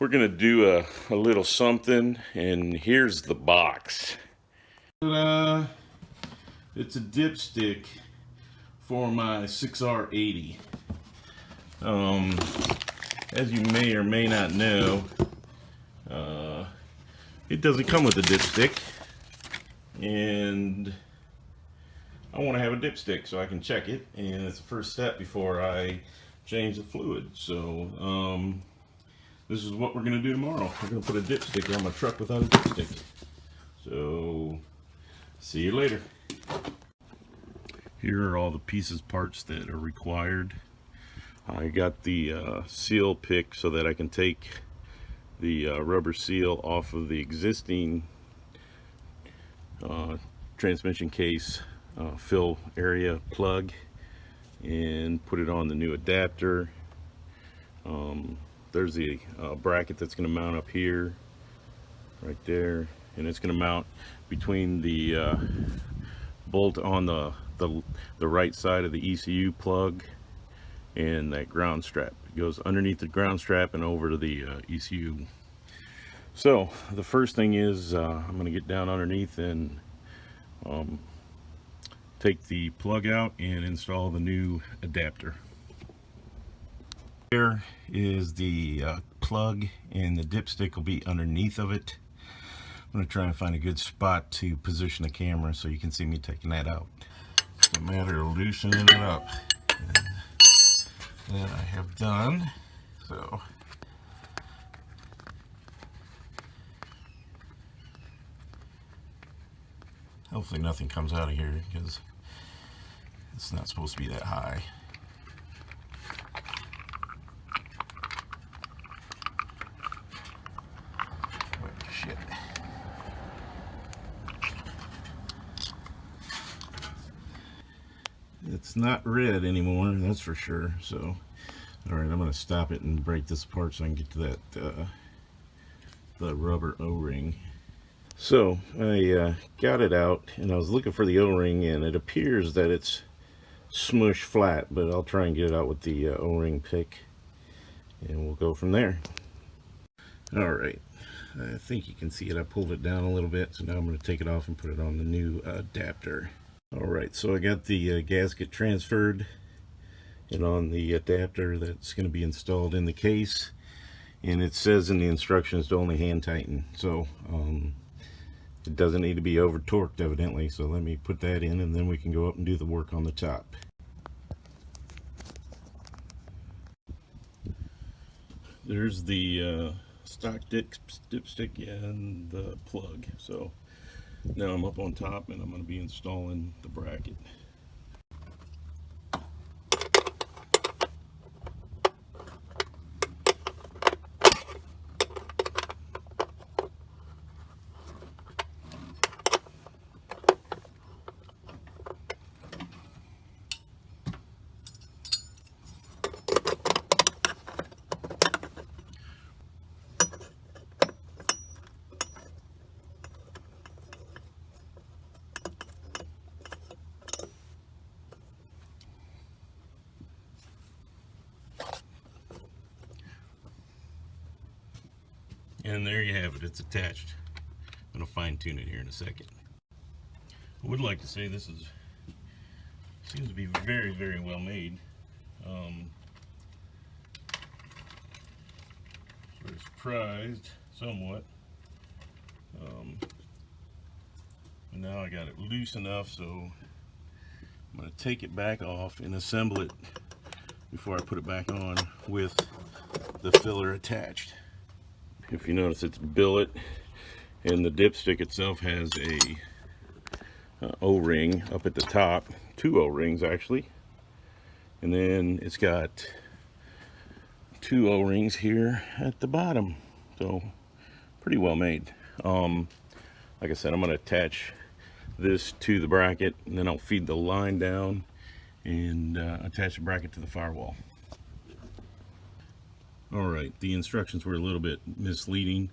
We're gonna do a little something, and here's the box. It's a dipstick for my 6R80. As you may or may not know, it doesn't come with a dipstick, and I want to have a dipstick so I can check it, and it's the first step before I change the fluid. So this is what we're going to do tomorrow. We're going to put a dipstick on my truck without a dipstick. So see you later. Here are all the pieces, parts that are required. I got the seal pick so that I can take the rubber seal off of the existing transmission case fill area plug and put it on the new adapter. There's the bracket that's going to mount up here, right there, and it's going to mount between the bolt on the right side of the ECU plug and that ground strap. It goes underneath the ground strap and over to the ECU. So the first thing is I'm going to get down underneath and take the plug out and install the new adapter. Here is the plug, and the dipstick will be underneath of it. I'm going to try and find a good spot to position the camera so you can see me taking that out. It's a matter of loosening it up. And that I have done. So hopefully nothing comes out of here because it's not supposed to be that high. Oh, shit. It's not red anymore, that's for sure. So, alright, I'm going to stop it and break this apart so I can get to that the rubber O-ring. So I got it out, and I was looking for the O-ring, and it appears that it's smushed flat, but I'll try and get it out with the O-ring pick, and we'll go from there. Alright, I think you can see it. I pulled it down a little bit, so now I'm going to take it off and put it on the new adapter. Alright, so I got the gasket transferred and on the adapter that's going to be installed in the case, and it says in the instructions to only hand tighten, so it doesn't need to be over torqued evidently. So let me put that in, and then we can go up and do the work on the top. There's the stock dipstick and the plug. So now I'm up on top, and I'm going to be installing the bracket. And there you have it, it's attached. I'm going to fine tune it here in a second. I would like to say this seems to be very, very well made. Sort of surprised somewhat. And now I got it loose enough, so I'm going to take it back off and assemble it before I put it back on with the filler attached. If you notice, it's billet, and the dipstick itself has a O-ring up at the top, two O-rings actually, and then it's got two O-rings here at the bottom. So pretty well made. Like I said, I'm going to attach this to the bracket, and then I'll feed the line down and attach the bracket to the firewall. Alright, the instructions were a little bit misleading.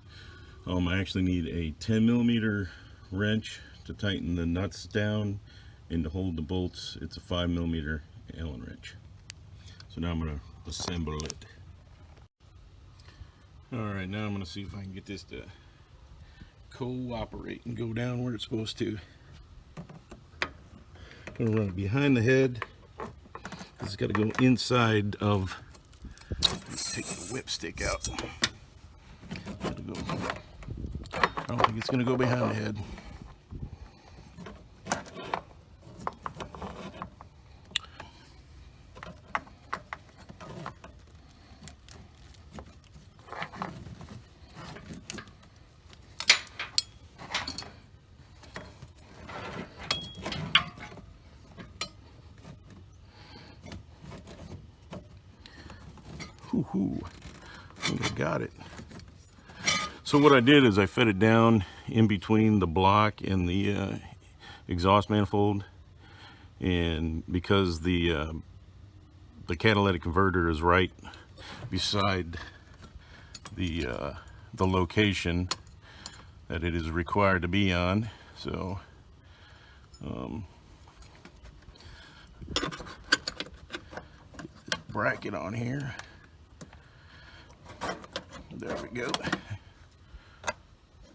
I actually need a 10mm wrench to tighten the nuts down, and to hold the bolts it's a 5mm Allen wrench. So now I'm going to assemble it. Alright, now I'm going to see if I can get this to cooperate and go down where it's supposed to. I'm going to run it behind the head. It's got to go inside of. Let's take the whip stick out. Gotta go. I don't think it's going to go behind the head. I think I got it. So what I did is I fed it down in between the block and the exhaust manifold, and because the catalytic converter is right beside the location that it is required to be on, so bracket on here. There we go.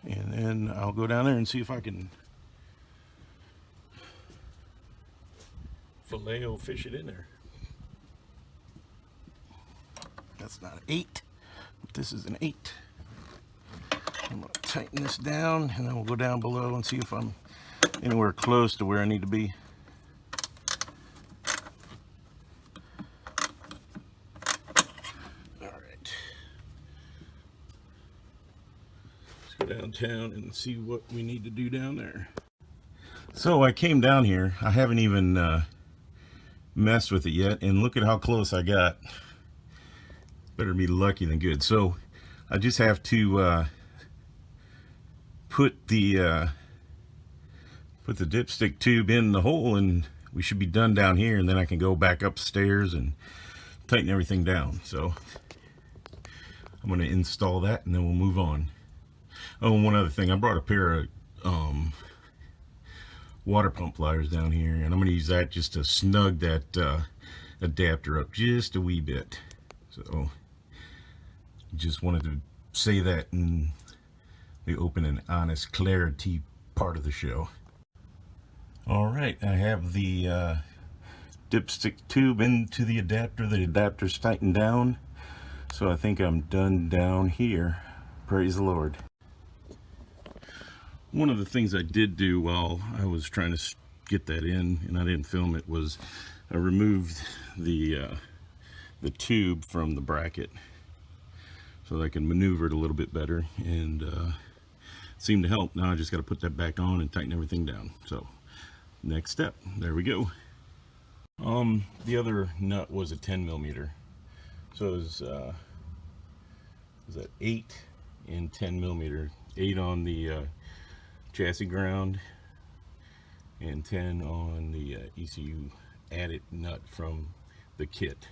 And then I'll go down there and see if I can fish it in there. That's not an 8, but this is an 8. I'm going to tighten this down, and then we'll go down below and see if I'm anywhere close to where I need to be. Downtown and see what we need to do down there. So I came down here. I haven't even messed with it yet, and look at how close I got. Better be lucky than good. So I just have to put the dipstick tube in the hole, and we should be done down here, and then I can go back upstairs and tighten everything down. So I'm going to install that, and then we'll move on. Oh, and one other thing, I brought a pair of water pump pliers down here, and I'm going to use that just to snug that adapter up just a wee bit. So just wanted to say that in the open and honest clarity part of the show. Alright, I have the dipstick tube into the adapter. The adapter's tightened down, so I think I'm done down here. Praise the Lord. One of the things I did do while I was trying to get that in, and I didn't film it, was I removed the tube from the bracket so that I can maneuver it a little bit better, and it seemed to help. Now I just got to put that back on and tighten everything down. So next step, there we go. The other nut was a 10mm, so it was that 8 and 10mm, 8 on the chassis ground and 10 on the ECU added nut from the kit.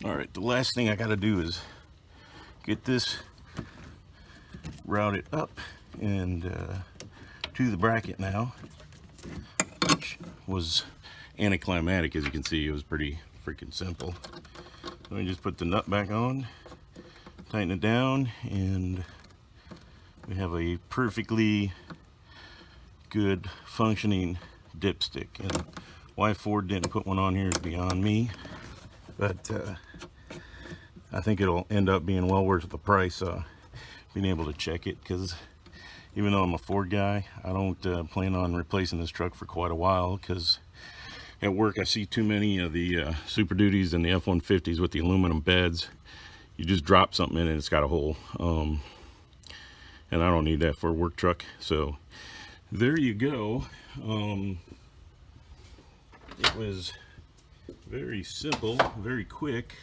Alright, the last thing I got to do is get this routed up and to the bracket now, which was anticlimactic. As you can see, it was pretty freaking simple. Let me just put the nut back on, tighten it down, and we have a perfectly good functioning dipstick. And why Ford didn't put one on here is beyond me, but I think it'll end up being well worth the price being able to check it, because even though I'm a Ford guy, I don't plan on replacing this truck for quite a while, because at work I see too many of the Super Duties and the F150s with the aluminum beds. You just drop something in it and it's got a hole, and I don't need that for a work truck. So there you go. It was very simple, very quick,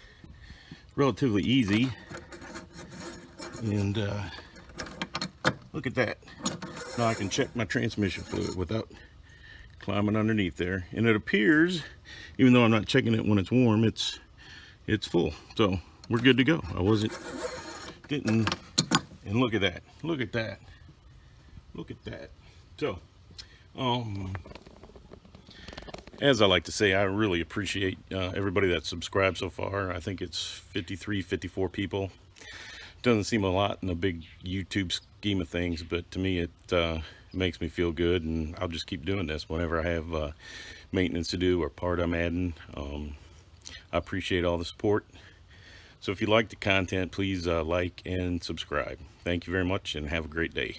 relatively easy, and look at that. Now I can check my transmission fluid without climbing underneath there, and it appears, even though I'm not checking it when it's warm, it's full. So we're good to go. I wasn't getting, and look at that, look at that, look at that. So As I like to say, I really appreciate everybody that's subscribed so far. I think it's 53, 54 people. Doesn't seem a lot in the big YouTube scheme of things, but to me it makes me feel good, and I'll just keep doing this whenever I have maintenance to do or part I'm adding. I appreciate all the support. So if you like the content, please like and subscribe. Thank you very much, and have a great day.